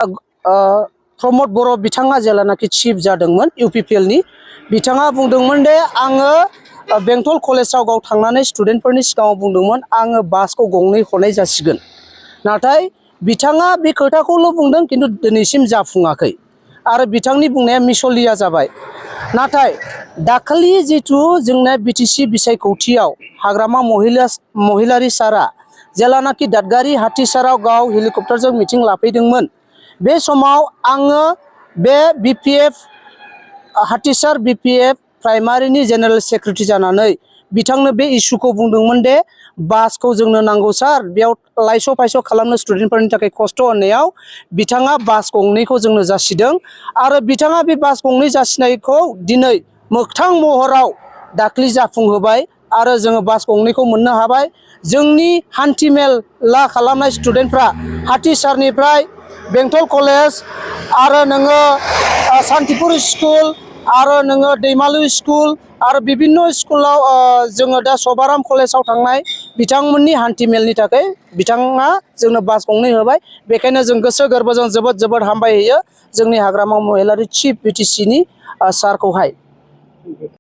प्रमोद बर' बिथाङा जेलानाखि चिफ जादोंमोन UPPL नि बिथाङा बुंदोंमोन दे आङो बेंटल कलेजाव गाव थांनानै स्टुडेन्टफोरनि सिगाङाव बुंदोंमोन आङो बासखौ गंनै हरनाय जासिगोन नाथाय बिथाङा बे खोथाखौल' बुंदों खिन्थु दिनैसिम जाफुङाखै आरो बिथांनि बुंनाया मिसलिया जाबाय नाथाय दाखालि जितु जोंना BTC बिसायख'थियाव हाग्रामा महिलारी सारा जेलानाखि दादगारि हाथिसाराव गाव हेलिकप्टारजों मिटिं लाफैदोंमोन बे समाव आङो बे BPF हाथिसार BPF प्राइमारिनि जेनेरेल सेक्रेटारि जानानै बिथांनो बे इस्युखौ बुंदोंमोन दे बासखौ जोंनो नांगौ सार बेयाव लाइस' फाइस' खालामनो स्टुडेन्टफोरनि थाखाय खस्थ' होननायाव बिथाङा बास गंनैखौ जोंनो जासिदों आरो बिथाङा बे बास गंनै जासिनायखौ दिनै मोगथां महराव दाख्लि जाफुंहोबाय आरो जोङो बास गंनैखौ मोननो हाबाय जोंनि हान्थिमेला खालामनाय स्टुडेन्टफ्रा हाथिसारनिफ्राय बेंटल कलेज आरो नोङो सान्तिपुर स्कुल आरो नोङो दैमालु स्कुल आरो बिभिन्न स्कुलाव जोङो दा सभाराम कलेजाव थांनाय बिथांमोननि हान्थिमेलनि थाखाय बिथाङा जोंनो बास गंनै होबाय बेखायनो जों गोसो गोरबोजों जोबोद हामबाय होयो जोंनि हाग्रामा महिलारी चिफ BTC नि सारखौहाय।